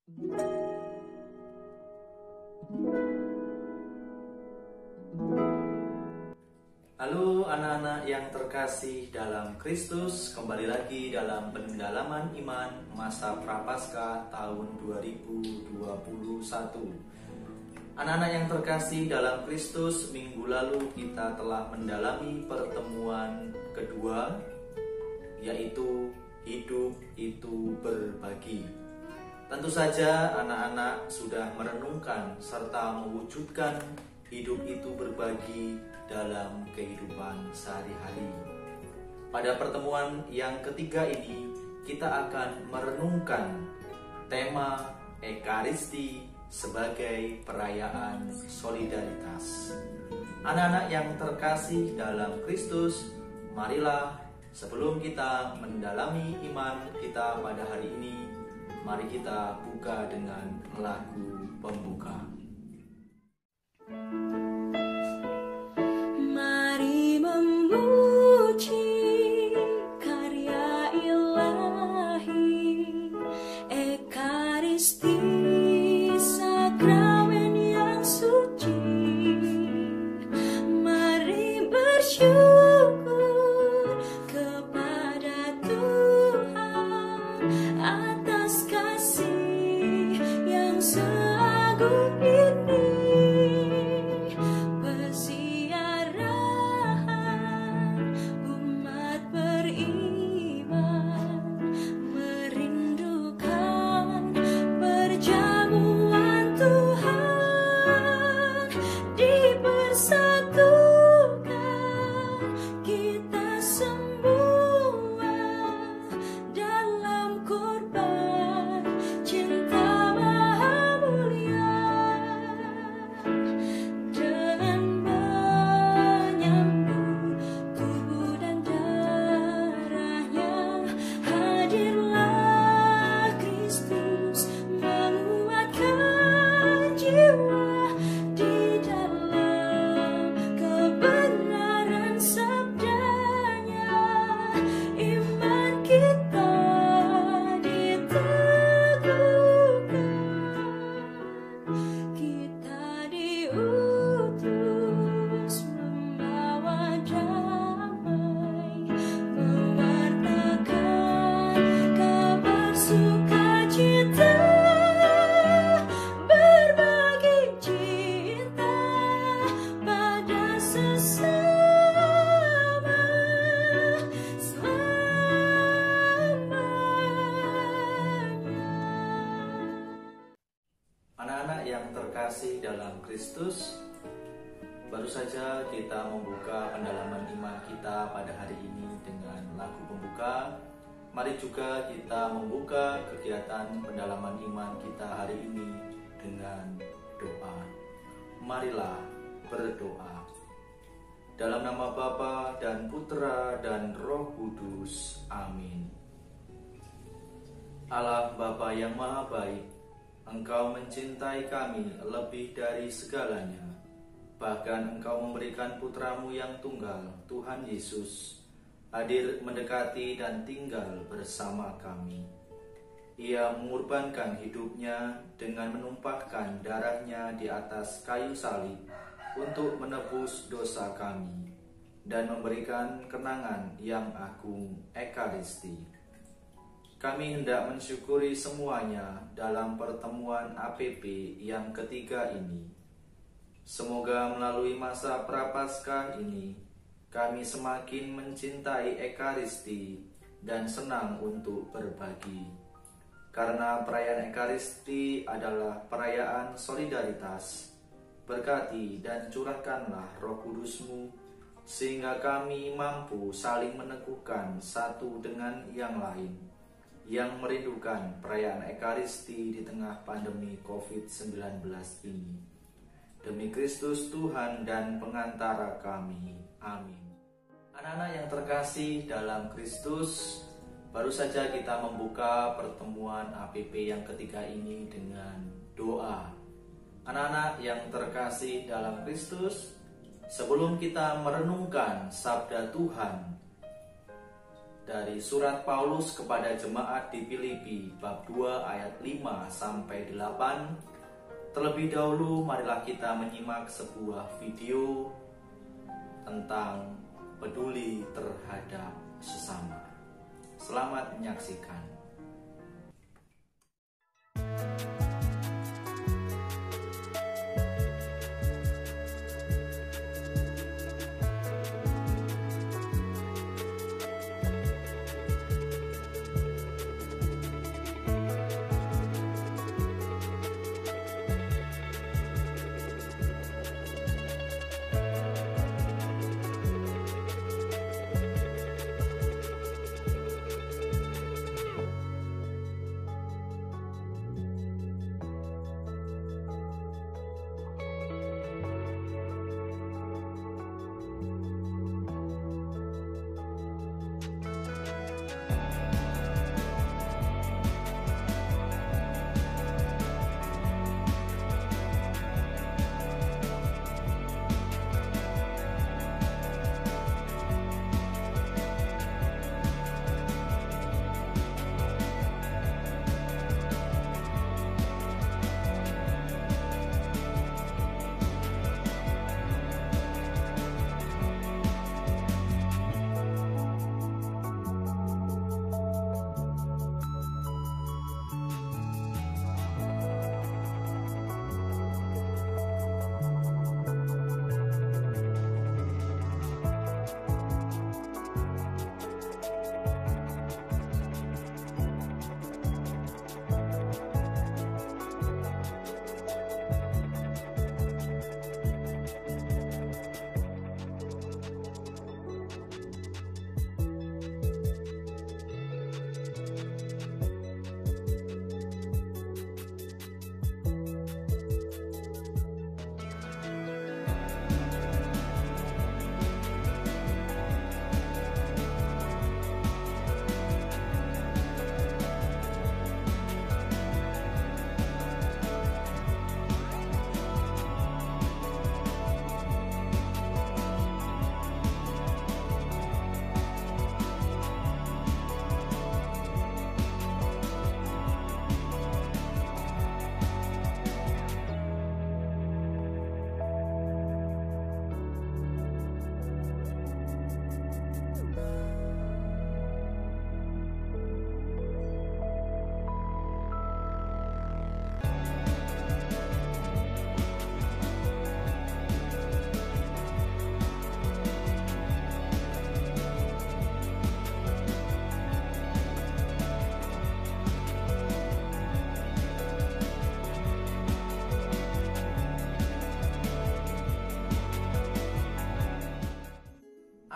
Halo anak-anak yang terkasih dalam Kristus, kembali lagi dalam pendalaman iman masa Prapaskah tahun 2021. Anak-anak yang terkasih dalam Kristus, minggu lalu kita telah mendalami pertemuan kedua, yaitu hidup itu berbagi. Tentu saja anak-anak sudah merenungkan serta mewujudkan hidup itu berbagi dalam kehidupan sehari-hari. Pada pertemuan yang ketiga ini, kita akan merenungkan tema Ekaristi sebagai perayaan solidaritas. Anak-anak yang terkasih dalam Kristus, marilah sebelum kita mendalami iman kita pada hari ini, mari kita buka dengan lagu pembuka. Mari memuji karya ilahi, Ekaristi sakramen yang suci. Mari bersyukur kepada Tuhan atas kasih yang seagung ini. Anak-anak yang terkasih dalam Kristus, baru saja kita membuka pendalaman iman kita pada hari ini dengan lagu pembuka. Mari juga kita membuka kegiatan pendalaman iman kita hari ini dengan doa. Marilah berdoa. Dalam nama Bapa dan Putra dan Roh Kudus. Amin. Allah Bapa yang Maha Baik, Engkau mencintai kami lebih dari segalanya. Bahkan Engkau memberikan Putramu yang tunggal, Tuhan Yesus, hadir mendekati dan tinggal bersama kami. Ia mengorbankan hidupnya dengan menumpahkan darahnya di atas kayu salib untuk menebus dosa kami dan memberikan kenangan yang agung, Ekaristi. Kami hendak mensyukuri semuanya dalam pertemuan APP yang ketiga ini. Semoga melalui masa Prapaskah ini, kami semakin mencintai Ekaristi dan senang untuk berbagi. Karena perayaan Ekaristi adalah perayaan solidaritas, berkati dan curahkanlah Roh Kudus-Mu, sehingga kami mampu saling meneguhkan satu dengan yang lain, yang merindukan perayaan Ekaristi di tengah pandemi COVID-19 ini. Demi Kristus Tuhan dan pengantara kami. Amin. Anak-anak yang terkasih dalam Kristus, baru saja kita membuka pertemuan APP yang ketiga ini dengan doa. Anak-anak yang terkasih dalam Kristus, sebelum kita merenungkan sabda Tuhan, dari surat Paulus kepada jemaat di Filipi bab 2 ayat 5 sampai 8. Terlebih dahulu marilah kita menyimak sebuah video tentang peduli terhadap sesama. Selamat menyaksikan.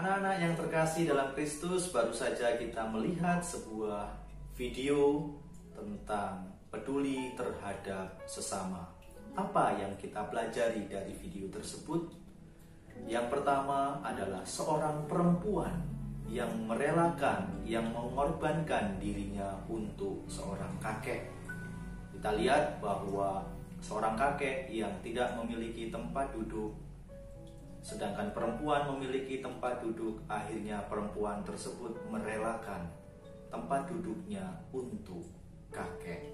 Anak-anak yang terkasih dalam Kristus, baru saja kita melihat sebuah video tentang peduli terhadap sesama. Apa yang kita pelajari dari video tersebut? Yang pertama adalah seorang perempuan yang merelakan, yang mengorbankan dirinya untuk seorang kakek. Kita lihat bahwa seorang kakek yang tidak memiliki tempat duduk, sedangkan perempuan memiliki tempat duduk, akhirnya perempuan tersebut merelakan tempat duduknya untuk kakek.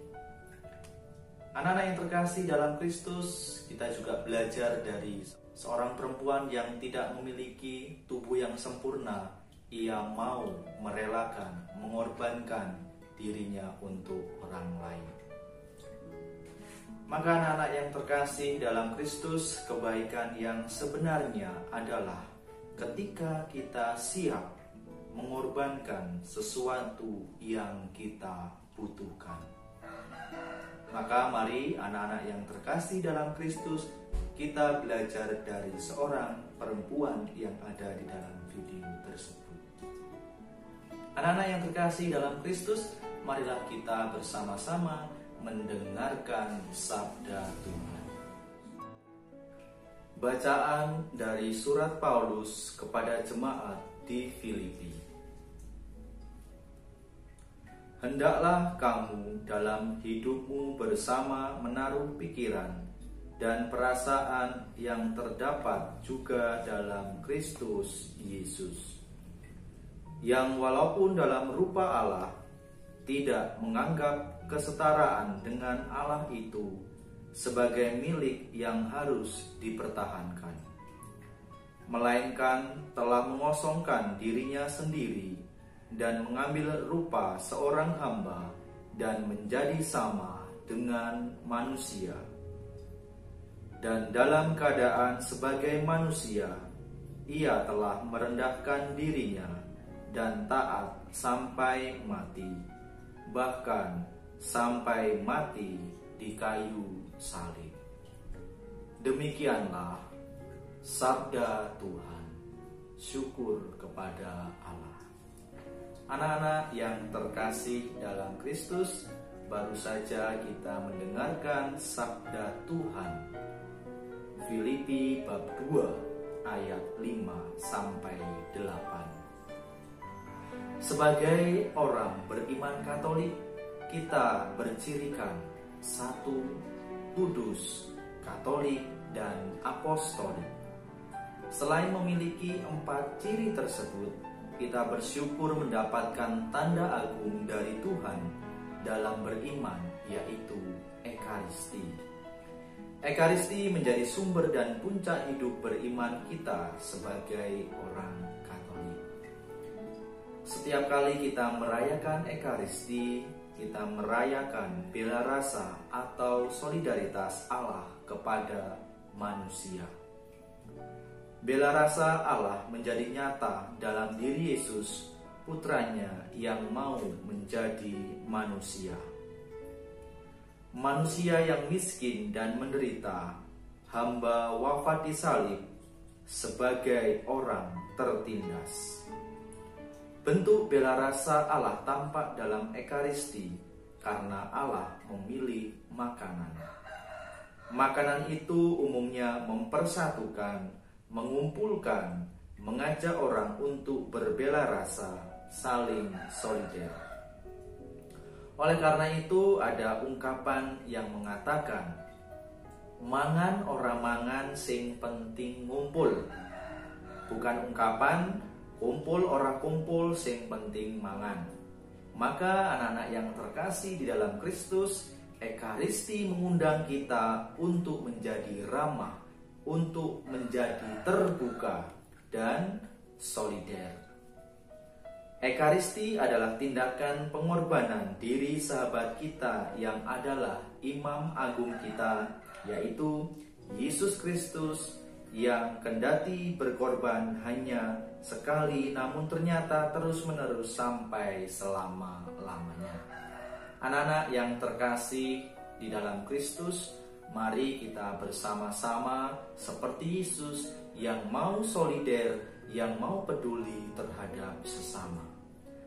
Anak-anak yang terkasih dalam Kristus, kita juga belajar dari seorang perempuan yang tidak memiliki tubuh yang sempurna. Ia mau merelakan, mengorbankan dirinya untuk orang lain. Maka anak-anak yang terkasih dalam Kristus, kebaikan yang sebenarnya adalah ketika kita siap mengorbankan sesuatu yang kita butuhkan. Maka mari anak-anak yang terkasih dalam Kristus, kita belajar dari seorang perempuan yang ada di dalam video tersebut. Anak-anak yang terkasih dalam Kristus, marilah kita bersama-sama mendengarkan sabda Tuhan. Bacaan dari surat Paulus kepada jemaat di Filipi. Hendaklah kamu dalam hidupmu bersama menaruh pikiran dan perasaan yang terdapat juga dalam Kristus Yesus, yang walaupun dalam rupa Allah tidak menganggap kesetaraan dengan Allah itu sebagai milik yang harus dipertahankan, melainkan telah mengosongkan dirinya sendiri dan mengambil rupa seorang hamba dan menjadi sama dengan manusia. Dan dalam keadaan sebagai manusia, ia telah merendahkan dirinya dan taat sampai mati, bahkan sampai mati di kayu salib. Demikianlah sabda Tuhan. Syukur kepada Allah. Anak-anak yang terkasih dalam Kristus, baru saja kita mendengarkan sabda Tuhan. Filipi bab 2 ayat 5 sampai 8. Sebagai orang beriman Katolik, kita bercirikan satu, kudus, Katolik, dan apostolik. Selain memiliki 4 ciri tersebut, kita bersyukur mendapatkan tanda agung dari Tuhan dalam beriman, yaitu Ekaristi. Ekaristi menjadi sumber dan puncak hidup beriman kita sebagai orang Katolik. Setiap kali kita merayakan Ekaristi, kita merayakan bela rasa atau solidaritas Allah kepada manusia. Bela rasa Allah menjadi nyata dalam diri Yesus, putranya yang mau menjadi manusia. Manusia yang miskin dan menderita, hamba wafat di salib sebagai orang tertindas. Bentuk bela rasa Allah tampak dalam Ekaristi karena Allah memilih makanan. Makanan itu umumnya mempersatukan, mengumpulkan, mengajak orang untuk berbela rasa, saling solider. Oleh karena itu ada ungkapan yang mengatakan, mangan ora mangan sing penting ngumpul. Bukan ungkapan kumpul ora kumpul sing penting mangan. Maka anak-anak yang terkasih di dalam Kristus, Ekaristi mengundang kita untuk menjadi ramah, untuk menjadi terbuka dan solider. Ekaristi adalah tindakan pengorbanan diri sahabat kita yang adalah Imam Agung kita, yaitu Yesus Kristus, yang kendati berkorban hanya sekali namun ternyata terus-menerus sampai selama-lamanya. Anak-anak yang terkasih di dalam Kristus, mari kita bersama-sama seperti Yesus yang mau solider, yang mau peduli terhadap sesama.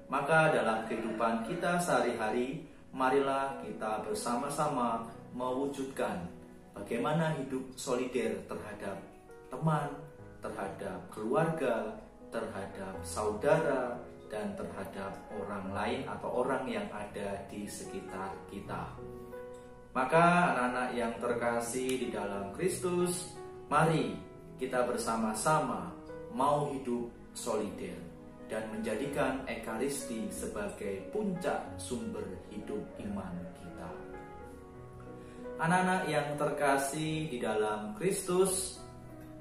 Maka dalam kehidupan kita sehari-hari, marilah kita bersama-sama mewujudkan bagaimana hidup solider terhadap teman, terhadap keluarga, terhadap saudara, dan terhadap orang lain atau orang yang ada di sekitar kita. Maka anak-anak yang terkasih di dalam Kristus, mari kita bersama-sama mau hidup solider dan menjadikan Ekaristi sebagai puncak sumber hidup iman kita. Anak-anak yang terkasih di dalam Kristus,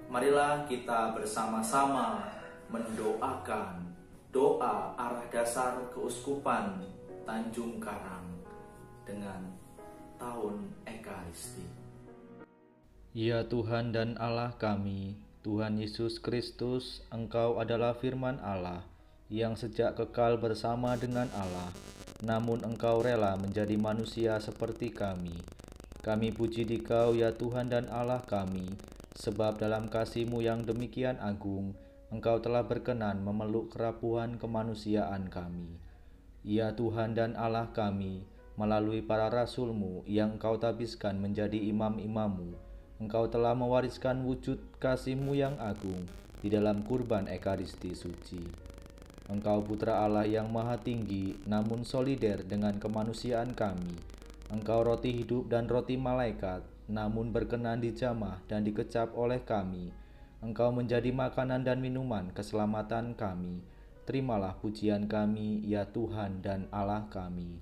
marilah kita bersama-sama mendoakan doa arah dasar keuskupan Tanjung Karang dengan tahun Ekaristi. Ya Tuhan dan Allah kami, Tuhan Yesus Kristus, Engkau adalah firman Allah yang sejak kekal bersama dengan Allah, namun Engkau rela menjadi manusia seperti kami. Kami puji Dikau ya Tuhan dan Allah kami, sebab dalam kasih-Mu yang demikian agung, Engkau telah berkenan memeluk kerapuhan kemanusiaan kami. Ya Tuhan dan Allah kami, melalui para rasul-Mu yang Engkau tabiskan menjadi imam-imam-Mu, Engkau telah mewariskan wujud kasih-Mu yang agung di dalam kurban Ekaristi suci. Engkau Putra Allah yang maha tinggi, namun solider dengan kemanusiaan kami. Engkau roti hidup dan roti malaikat, namun berkenan dijamah dan dikecap oleh kami. Engkau menjadi makanan dan minuman keselamatan kami. terimalah pujian kami, ya Tuhan dan Allah kami.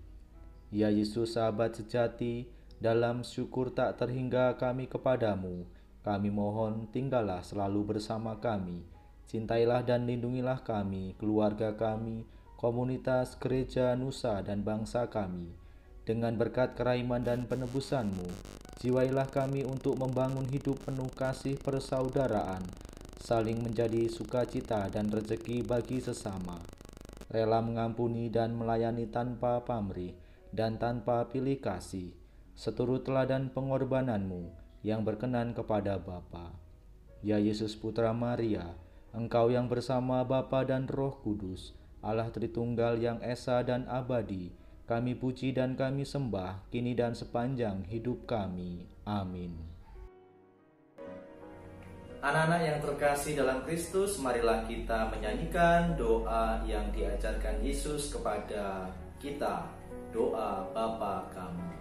Ya Yesus, sahabat sejati, dalam syukur tak terhingga kami kepadamu, kami mohon tinggallah selalu bersama kami. Cintailah dan lindungilah kami, keluarga kami, komunitas, gereja, nusa, dan bangsa kami. Dengan berkat kerahiman dan penebusan-Mu, jiwailah kami untuk membangun hidup penuh kasih persaudaraan, saling menjadi sukacita dan rezeki bagi sesama, rela mengampuni dan melayani tanpa pamrih dan tanpa pilih kasih, seturut teladan pengorbanan-Mu yang berkenan kepada Bapa. Ya Yesus Putra Maria, Engkau yang bersama Bapa dan Roh Kudus, Allah Tritunggal yang esa dan abadi, kami puji dan kami sembah, kini dan sepanjang hidup kami. Amin. Anak-anak yang terkasih dalam Kristus, marilah kita menyanyikan doa yang diajarkan Yesus kepada kita, doa Bapa Kami.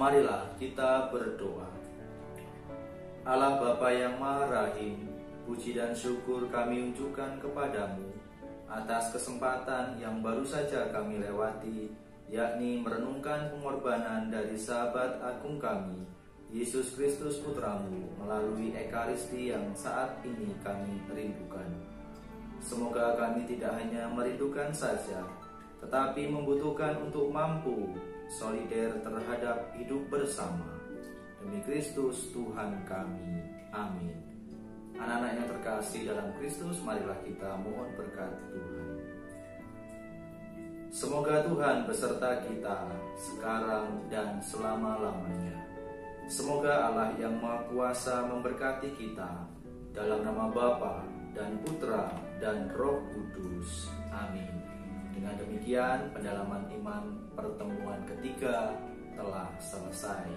Marilah kita berdoa. Allah Bapa yang Maha Rahim, puji dan syukur kami unjukkan kepadamu atas kesempatan yang baru saja kami lewati, yakni merenungkan pengorbanan dari sahabat agung kami, Yesus Kristus Putramu, melalui Ekaristi yang saat ini kami rindukan. Semoga kami tidak hanya merindukan saja, tetapi membutuhkan untuk mampu solider terhadap hidup bersama. Demi Kristus Tuhan kami. Amin. Anak-anak yang terkasih dalam Kristus, marilah kita mohon berkat Tuhan. Semoga Tuhan beserta kita sekarang dan selama-lamanya. Semoga Allah yang Maha Kuasa memberkati kita, dalam nama Bapa dan Putra dan Roh Kudus. Amin. Dengan demikian, pendalaman iman pertemuan ketiga telah selesai.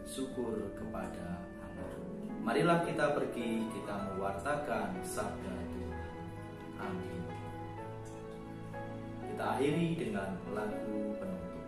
Syukur kepada Allah. Marilah kita pergi, kita mewartakan sabda Tuhan. Amin. Kita akhiri dengan lagu penutup.